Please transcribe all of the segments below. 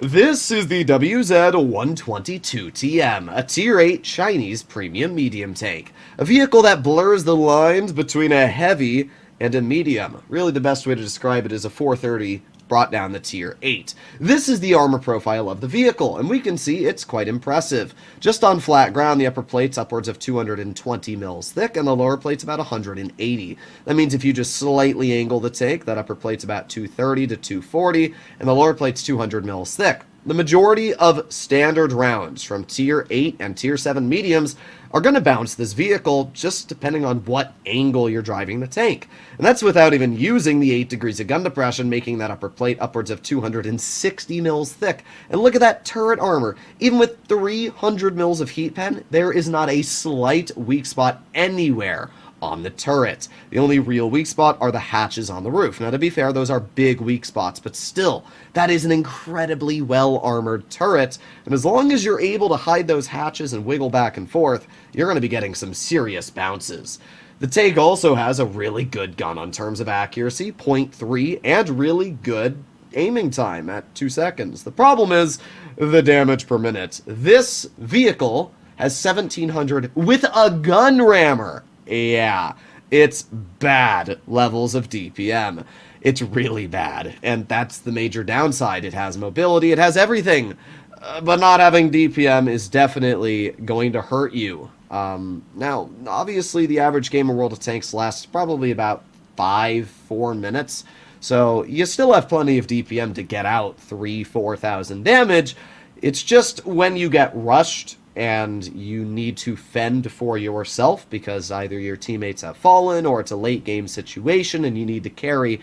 This is the WZ-122TM, a Tier 8 Chinese premium medium tank. A vehicle that blurs the lines between a heavy and a medium. Really, the best way to describe it is a 430 brought down the Tier 8. This is the armor profile of the vehicle, and we can see it's quite impressive. Just on flat ground, the upper plate's upwards of 220 mils thick, and the lower plate's about 180. That means if you just slightly angle the tank, that upper plate's about 230 to 240, and the lower plate's 200 mils thick. The majority of standard rounds from Tier 8 and Tier 7 mediums are going to bounce this vehicle just depending on what angle you're driving the tank. And that's without even using the 8 degrees of gun depression, making that upper plate upwards of 260 mils thick. And look at that turret armor. Even with 300 mils of heat pen, there is not a slight weak spot anywhere on the turret. The only real weak spot are the hatches on the roof. Now, to be fair, those are big weak spots, but still, that is an incredibly well-armored turret, and as long as you're able to hide those hatches and wiggle back and forth, you're going to be getting some serious bounces. The tank also has a really good gun on terms of accuracy, 0.3, and really good aiming time at 2 seconds. The problem is the damage per minute. This vehicle has 1700 with a gun rammer. Yeah, it's bad levels of DPM. It's really bad, and that's the major downside. It has mobility, it has everything, but not having DPM is definitely going to hurt you. Now, obviously, the average game of World of Tanks lasts probably about 4 minutes, so you still have plenty of DPM to get out 4,000 damage. It's just when you get rushed and you need to fend for yourself because either your teammates have fallen or it's a late game situation and you need to carry,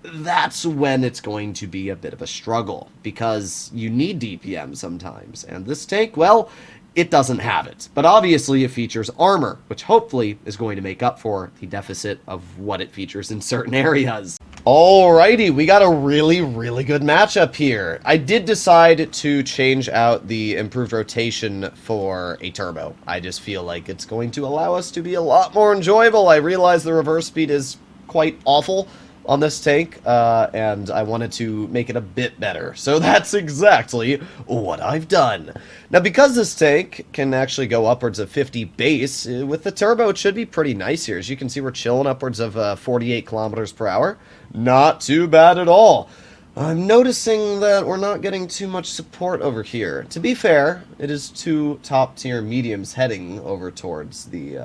that's when it's going to be a bit of a struggle because you need DPM sometimes. And this tank, well, it doesn't have it. But obviously it features armor, which hopefully is going to make up for the deficit of what it features in certain areas. Alrighty, we got a really good matchup here. I did decide to change out the improved rotation for a turbo. I just feel like it's going to allow us to be a lot more enjoyable. I realize the reverse speed is quite awful on this tank, and I wanted to make it a bit better. So that's exactly what I've done. Now, because this tank can actually go upwards of 50 base, with the turbo it should be pretty nice here. As you can see, we're chilling upwards of 48 kilometers per hour. Not too bad at all. I'm noticing that we're not getting too much support over here. To be fair, it is 2 top-tier mediums heading over towards the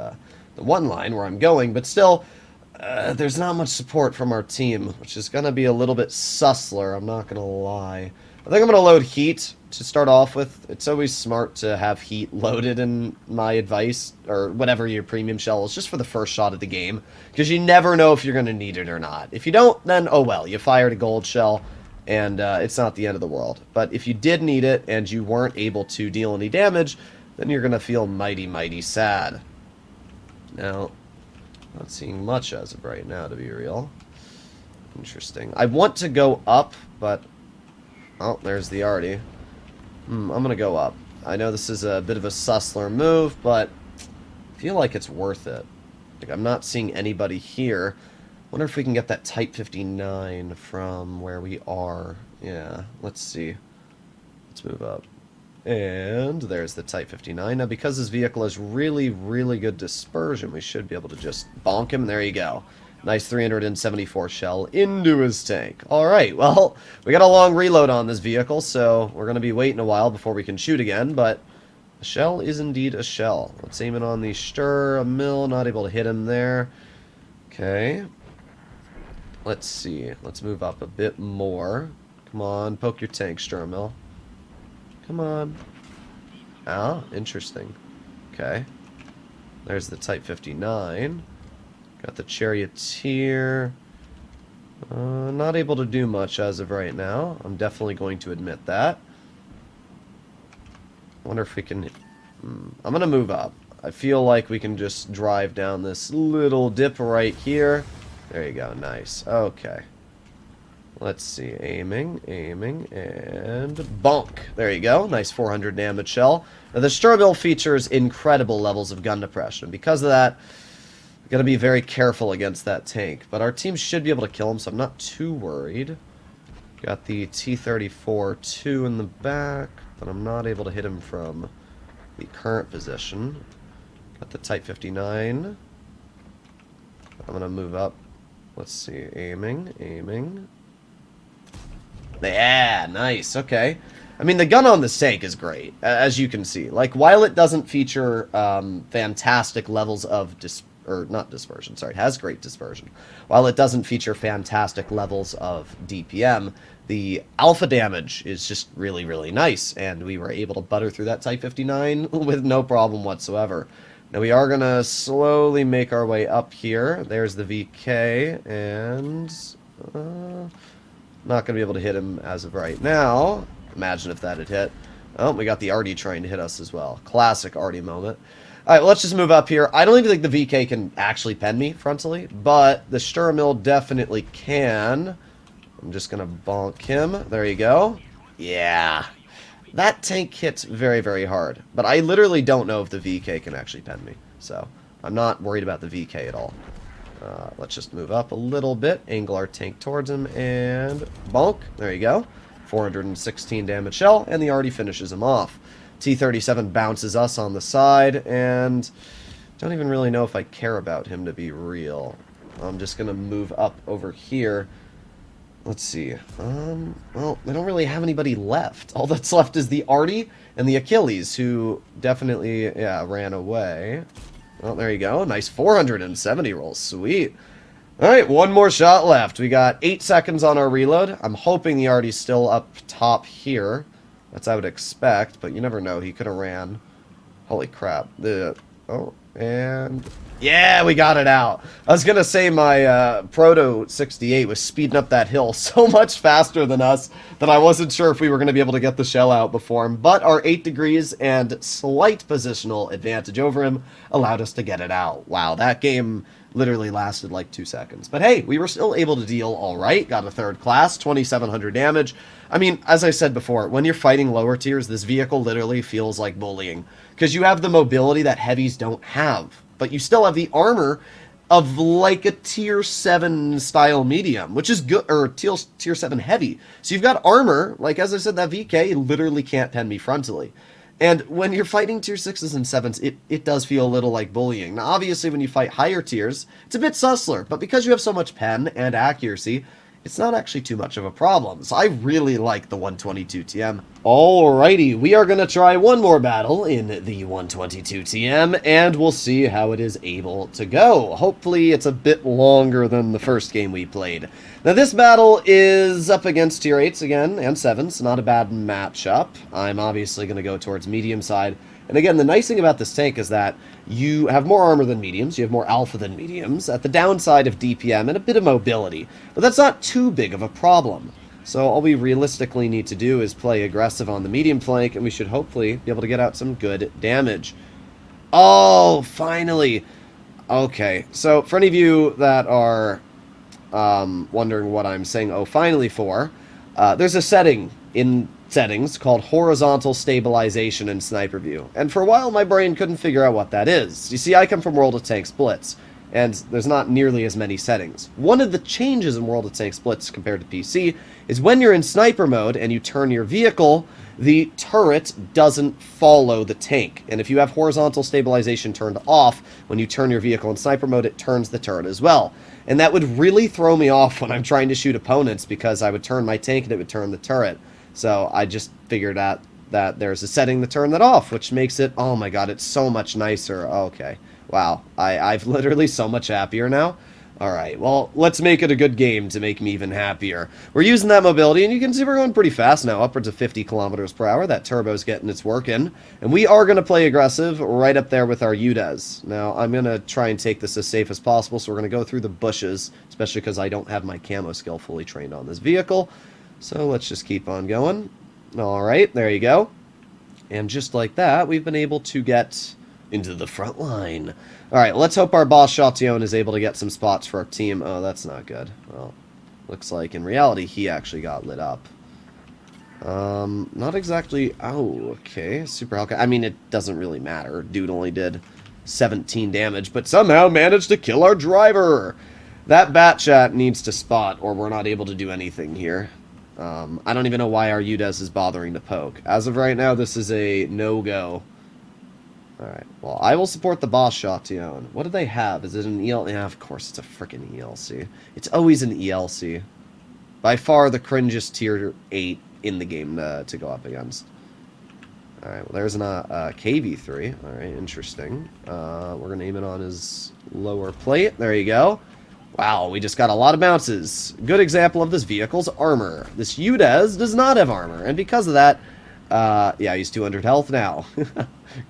one line where I'm going, but still, there's not much support from our team, which is going to be a little bit sussler, I'm not going to lie. I think I'm going to load heat to start off with. It's always smart to have heat loaded in my advice, or whatever your premium shell is, just for the first shot of the game, because you never know if you're going to need it or not. If you don't, then oh well, you fired a gold shell, and it's not the end of the world. But if you did need it, and you weren't able to deal any damage, then you're going to feel mighty sad. Now, not seeing much as of right now, to be real. Interesting. I want to go up, but... oh, there's the Artie. I'm gonna go up. I know this is a bit of a sussler move, but I feel like it's worth it. Like, I'm not seeing anybody here. Wonder if we can get that Type 59 from where we are. Yeah, let's see. Let's move up. And there's the Type 59. Now, because this vehicle has really good dispersion, we should be able to just bonk him. There you go. Nice 374 shell into his tank. Alright, well, we got a long reload on this vehicle, so we're going to be waiting a while before we can shoot again, but a shell is indeed a shell. Let's aim it on the Stur, a mill, not able to hit him there. Okay. Let's see. Let's move up a bit more. Come on, poke your tank, Stur, mill. Come on. Ah, interesting. Okay. There's the Type 59. Got the Charioteer. Not able to do much as of right now. I'm definitely going to admit that. Wonder if we can... I'm going to move up. I feel like we can just drive down this little dip right here. There you go. Nice. Okay. Let's see. Aiming, and bonk. There you go. Nice 400 damage shell. Now, the Sturbill features incredible levels of gun depression. Because of that, we're going to be very careful against that tank. But our team should be able to kill him, so I'm not too worried. Got the T-34-2 in the back, but I'm not able to hit him from the current position. Got the Type 59. I'm going to move up. Let's see. Aiming. Yeah, nice. Okay. I mean, the gun on this tank is great, as you can see. Like, while it doesn't feature fantastic levels of dispersion, sorry, it has great dispersion. While it doesn't feature fantastic levels of DPM, the alpha damage is just really, really nice, and we were able to butter through that Type 59 with no problem whatsoever. Now, we are going to slowly make our way up here. There's the VK, and not going to be able to hit him as of right now. Imagine if that had hit. Oh, we got the Artie trying to hit us as well. Classic Artie moment. Alright, well, let's just move up here. I don't even think the VK can actually pen me frontally, but the Sturmil definitely can. I'm just going to bonk him. There you go. Yeah. That tank hits very, very hard. But I literally don't know if the VK can actually pen me. So, I'm not worried about the VK at all. Let's just move up a little bit. Angle our tank towards him, and bonk. There you go. 416 damage shell, and the Artie finishes him off. T-37 bounces us on the side, and don't even really know if I care about him, to be real. I'm just going to move up over here. Let's see. Well, I don't really have anybody left. All that's left is the Artie and the Achilles, who definitely, yeah, ran away. Well, there you go. Nice 470 roll. Sweet. Alright, one more shot left. We got 8 seconds on our reload. I'm hoping the Artie's still up top here. That's what I would expect, but you never know. He could have ran. Holy crap. Oh, and yeah, we got it out. I was going to say my Proto 68 was speeding up that hill so much faster than us that I wasn't sure if we were going to be able to get the shell out before him, but our 8 degrees and slight positional advantage over him allowed us to get it out. Wow, that game literally lasted like 2 seconds. But hey, we were still able to deal all right. Got a 3rd class, 2,700 damage. I mean, as I said before, when you're fighting lower tiers, this vehicle literally feels like bullying. Because you have the mobility that heavies don't have. But you still have the armor of like a tier 7 style medium, which is good, or tier 7 heavy. So you've got armor, like as I said, that VK literally can't pen me frontally. And when you're fighting tier 6s and 7s, it does feel a little like bullying. Now, obviously, when you fight higher tiers, it's a bit sussler, but because you have so much pen and accuracy, it's not actually too much of a problem. So I really like the 122 TM. Alrighty, we are going to try one more battle in the 122 TM, and we'll see how it is able to go. Hopefully it's a bit longer than the first game we played. Now this battle is up against tier 8s again, and 7s. Not a bad matchup. I'm obviously going to go towards medium side. And again, the nice thing about this tank is that you have more armor than mediums, you have more alpha than mediums, at the downside of DPM and a bit of mobility. But that's not too big of a problem. So all we realistically need to do is play aggressive on the medium flank, and we should hopefully be able to get out some good damage. Oh, finally! Okay, so for any of you that are wondering what I'm saying oh finally for, there's a setting in settings called horizontal stabilization in Sniper View, and for a while my brain couldn't figure out what that is. You see, I come from World of Tanks Blitz, and there's not nearly as many settings. One of the changes in World of Tanks Blitz compared to PC is when you're in sniper mode and you turn your vehicle, the turret doesn't follow the tank. And if you have horizontal stabilization turned off, when you turn your vehicle in sniper mode, it turns the turret as well. And that would really throw me off when I'm trying to shoot opponents, because I would turn my tank and it would turn the turret. So I just figured out that there's a setting to turn that off, which makes it, oh my god, it's so much nicer. Okay. Wow. I've literally so much happier now. Alright, well, let's make it a good game to make me even happier. We're using that mobility, and you can see we're going pretty fast now, upwards of 50 kilometers per hour. That turbo's getting its work in. And we are going to play aggressive right up there with our UDES. Now, I'm going to try and take this as safe as possible, so we're going to go through the bushes, especially because I don't have my camo skill fully trained on this vehicle. So let's just keep on going. Alright, there you go. And just like that, we've been able to get into the front line. Alright, let's hope our boss Chatillon is able to get some spots for our team. Oh, that's not good. Well, looks like in reality he actually got lit up. Not exactly... Oh, okay. Super Hellcat. I mean, it doesn't really matter. Dude only did 17 damage, but somehow managed to kill our driver. That Batchat needs to spot, or we're not able to do anything here. I don't even know why our UDES is bothering to poke. As of right now, this is a no-go. Alright, well, I will support the boss Shotgun. What do they have? Is it an EL? Yeah, of course, it's a freaking ELC. It's always an ELC. By far the cringiest tier 8 in the game to go up against. Alright, well, there's an KV3. Alright, interesting. We're going to aim it on his lower plate. There you go. Wow, we just got a lot of bounces. Good example of this vehicle's armor. This UDES does not have armor, and because of that, yeah, he's 200 health now.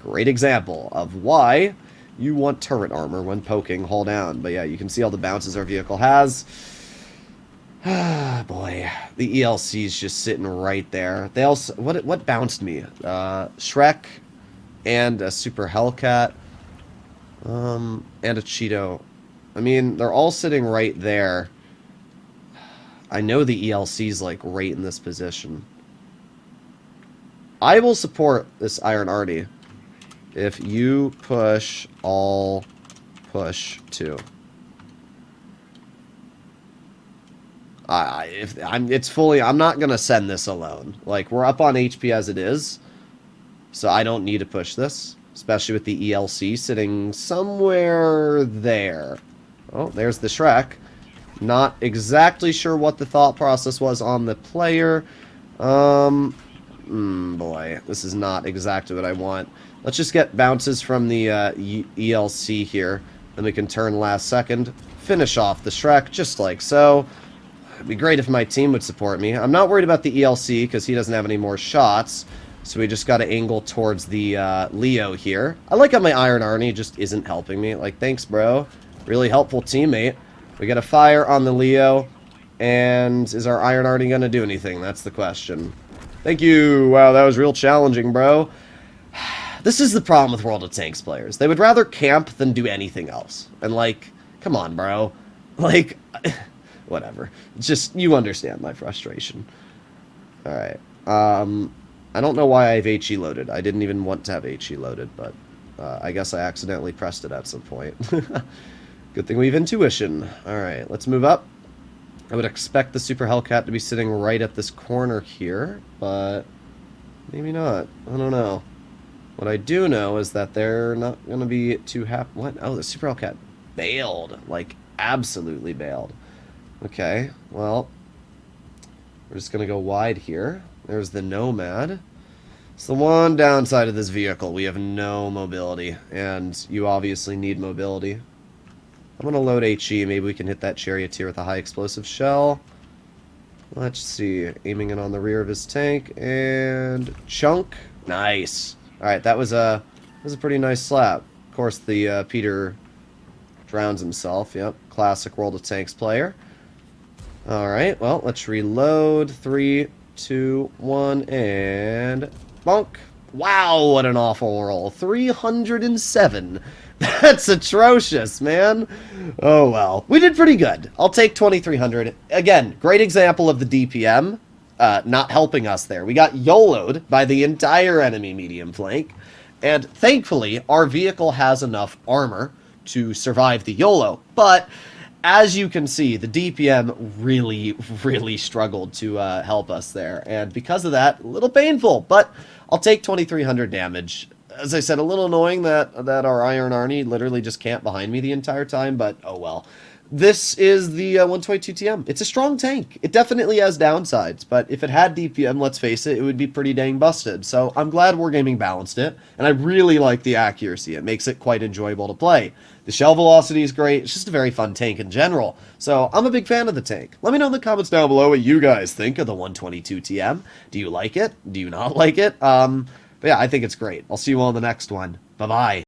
Great example of why you want turret armor when poking hull down. But yeah, you can see all the bounces our vehicle has. Ah, boy, the ELC is just sitting right there. They also what bounced me? Shrek and a Super Hellcat, and a Cheeto. I mean, they're all sitting right there. I know the ELC's like right in this position. I will support this Iron Artie if you push all push 2. I'm not gonna send this alone. Like, we're up on HP as it is, so I don't need to push this, especially with the ELC sitting somewhere there. Oh, there's the Shrek. Not exactly sure what the thought process was on the player. Boy, this is not exactly what I want. Let's just get bounces from the ELC here. Then we can turn last second, finish off the Shrek, just like so. It'd be great if my team would support me. I'm not worried about the ELC, because he doesn't have any more shots. So we just got to angle towards the Leo here. I like how my Iron Arnie just isn't helping me. Like, thanks, bro. Really helpful teammate. We got a fire on the Leo. And is our Iron Arnie going to do anything? That's the question. Thank you. Wow, that was real challenging, bro. This is the problem with World of Tanks players. They would rather camp than do anything else. And, like, come on, bro. Like, whatever. It's just, you understand my frustration. Alright. I don't know why I have HE loaded. I didn't even want to have HE loaded, but I guess I accidentally pressed it at some point. Good thing we have intuition. Alright, let's move up. I would expect the Super Hellcat to be sitting right at this corner here, but maybe not. I don't know. What I do know is that they're not going to be too happy. What? Oh, the Super Hellcat bailed. Like, absolutely bailed. Okay, well, we're just going to go wide here. There's the Nomad. It's the one downside of this vehicle. We have no mobility, and you obviously need mobility. I'm going to load HE. Maybe we can hit that Charioteer with a high explosive shell. Let's see. Aiming it on the rear of his tank, and chunk. Nice. Alright, that was a pretty nice slap. Of course, the Peter drowns himself. Yep, classic World of Tanks player. Alright, well, let's reload. 3, 2, 1, and bonk. Wow, what an awful roll. 307. That's atrocious, man. Oh, well. We did pretty good. I'll take 2,300. Again, great example of the DPM not helping us there. We got YOLO'd by the entire enemy medium flank, and thankfully, our vehicle has enough armor to survive the YOLO, but as you can see, the DPM really, really struggled to help us there, and because of that, a little painful, but I'll take 2,300 damage. As I said, a little annoying that our Iron Arnie literally just camped behind me the entire time, but oh well. This is the 122 TM. It's a strong tank. It definitely has downsides, but if it had DPM, let's face it, it would be pretty dang busted. So I'm glad Wargaming balanced it, and I really like the accuracy. It makes it quite enjoyable to play. The shell velocity is great. It's just a very fun tank in general. So I'm a big fan of the tank. Let me know in the comments down below what you guys think of the 122 TM. Do you like it? Do you not like it? But yeah, I think it's great. I'll see you all in the next one. Bye-bye.